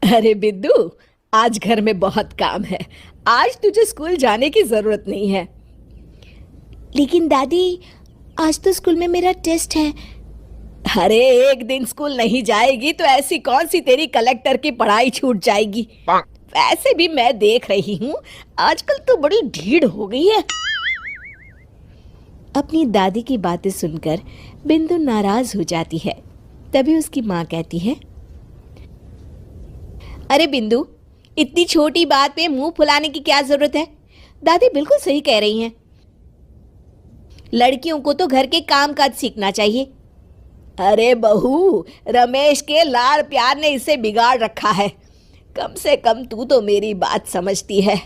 अरे बिद्दू, आज घर में बहुत काम है। आज तुझे स्कूल जाने की जरूरत नहीं है। लेकिन दादी, आज तो स्कूल में मेरा टेस्ट है। अरे एक दिन स्कूल नहीं जाएगी तो ऐसी कौन सी तेरी कलेक्टर की पढ़ाई छूट जाएगी। वैसे भी मैं देख रही हूँ आजकल तो बड़ी ढीठ हो गई है। अपनी दादी की बातें सुनकर बिंदु नाराज हो जाती है। तभी उसकी माँ कहती है, अरे बिंदु, इतनी छोटी बात पे मुंह फुलाने की क्या जरूरत है। दादी बिल्कुल सही कह रही हैं। लड़कियों को तो घर के काम काज सीखना चाहिए। अरे बहू, रमेश के लाड़ प्यार ने इसे बिगाड़ रखा है। कम से कम तू तो मेरी बात समझती है।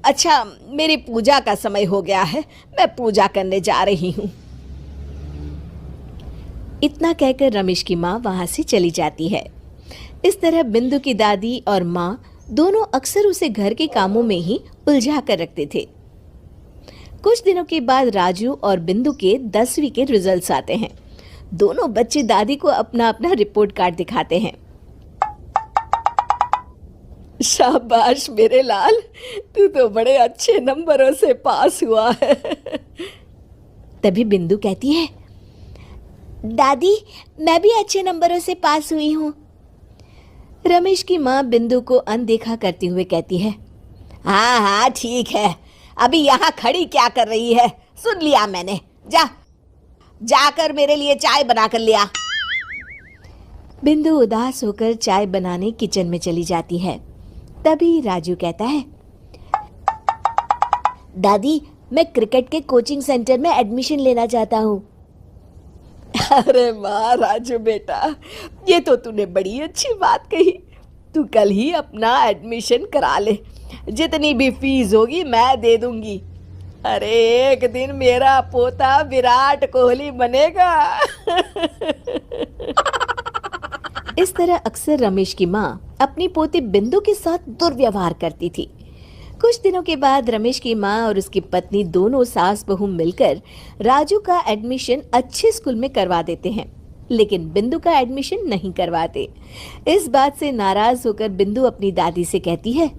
अच्छा, मेरी पूजा का समय हो गया है, मैं पूजा करने जा रही हूँ। इतना कहकर रमेश की माँ वहां से चली जाती है। इस तरह बिंदु की दादी और माँ दोनों अक्सर उसे घर के कामों में ही उलझा कर रखते थे। कुछ दिनों के बाद राजू और बिंदु के 10वीं के रिजल्ट्स आते हैं। दोनों बच्चे दादी को अपना अपना रिपोर्ट कार्ड दिखाते हैं। शाबाश मेरे लाल, तू तो बड़े अच्छे नंबरों से पास हुआ है। तभी बिंदु कहती है, दादी, मैं भी अच्छे नंबरों से पास हुई हूँ। रमेश की माँ बिंदु को अनदेखा करते हुए कहती है, हाँ हाँ ठीक है, अभी यहाँ खड़ी क्या कर रही है, सुन लिया मैंने। जाकर मेरे लिए चाय बना कर लिया। बिंदु उदास होकर चाय बनाने किचन में चली जाती है। तभी राजू कहता है, दादी, मैं क्रिकेट के कोचिंग सेंटर में एडमिशन लेना चाहता हूँ। अरे वाह राजू बेटा, ये तो तूने बड़ी अच्छी बात कही। तू कल ही अपना एडमिशन करा ले, जितनी भी फीस होगी मैं दे दूंगी। अरे एक दिन मेरा पोता विराट कोहली बनेगा। इस तरह अक्सर रमेश की माँ अपनी पोती बिंदु के साथ दुर्व्यवहार करती थी। कुछ दिनों के बाद रमेश की माँ और उसकी पत्नी दोनों सास बहू मिलकर राजू का एडमिशन अच्छे स्कूल में करवा देते हैं, लेकिन बिंदु का एडमिशन नहीं करवाते। इस बात से नाराज होकर बिंदु अपनी दादी से कहती है,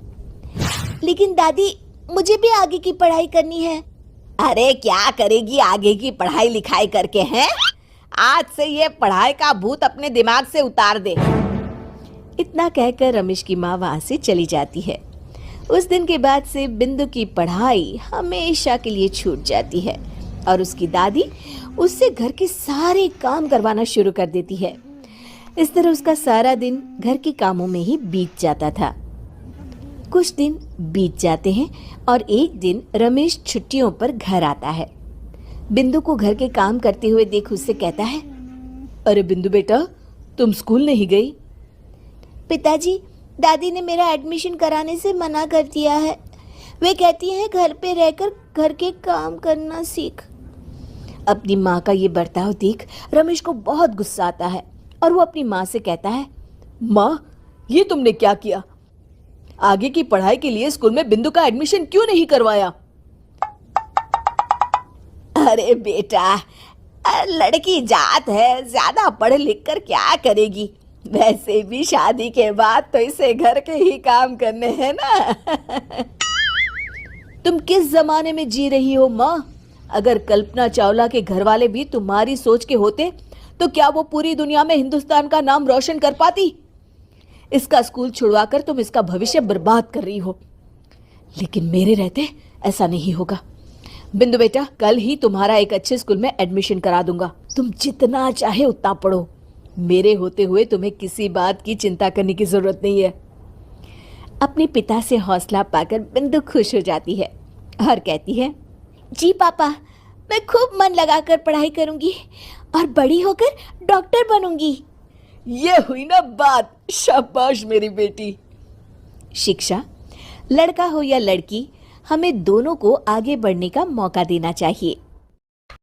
लेकिन दादी, मुझे भी आगे की पढ़ाई करनी है। अरे क्या करेगी आगे की पढ़ाई लिखाई करके, हैं? आज से ये पढ़ाई का भूत अपने दिमाग से उतार दे। इतना कहकर रमेश की माँ वहां से चली जाती है। उस दिन के बाद से बिंदु की पढ़ाई हमेशा के लिए छूट जाती है और उसकी दादी उससे घर के सारे काम करवाना शुरू कर देती है। इस तरह उसका सारा दिन घर के कामों में ही बीत जाता था। कुछ दिन बीत जाते हैं और एक दिन रमेश छुट्टियों पर घर आता है। बिंदु को घर के काम करते हुए देख उससे कहता है, अरे बिंदु बेटा, तुम स्कूल नहीं गई? पिताजी, दादी ने मेरा एडमिशन कराने से मना कर दिया है। वे कहती हैं घर पे रहकर घर के काम करना सीख। अपनी माँ का ये बर्ताव देख रमेश को बहुत गुस्सा आता है और वो अपनी माँ से कहता है, माँ, ये तुमने क्या किया? आगे की पढ़ाई के लिए स्कूल में बिंदु का एडमिशन क्यों नहीं करवाया? अरे बेटा, लड़की जात है, ज्यादा पढ़ लिख कर क्या करेगी? वैसे भी शादी के बाद तो इसे घर के ही काम करने हैं ना। तुम किस जमाने में जी रही हो माँ? अगर कल्पना चावला के घर वाले भी तुम्हारी सोच के होते तो क्या वो पूरी दुनिया में हिंदुस्तान का नाम रोशन कर पाती? इसका स्कूल छुड़वाकर तुम इसका भविष्य बर्बाद कर रही हो, लेकिन मेरे रहते ऐसा नहीं होगा। बिंदु बेटा, कल ही तुम्हारा एक अच्छे स्कूल में एडमिशन करा दूंगा। तुम जितना चाहे उतना पढ़ो। मेरे होते हुए तुम्हें किसी बात की चिंता करने की जरूरत नहीं है। अपने पिता से हौसला पाकर बिंदु खुश हो जाती है और कहती है, जी पापा, मैं खूब मन लगाकर पढ़ाई करूंगी और बड़ी होकर डॉक्टर बनूंगी। ये हुई ना बात। शाबाश मेरी बेटी। शिक्षा, लड़का हो या लड़की, हमें दोनों को आगे बढ़ने का मौका देना चाहिए।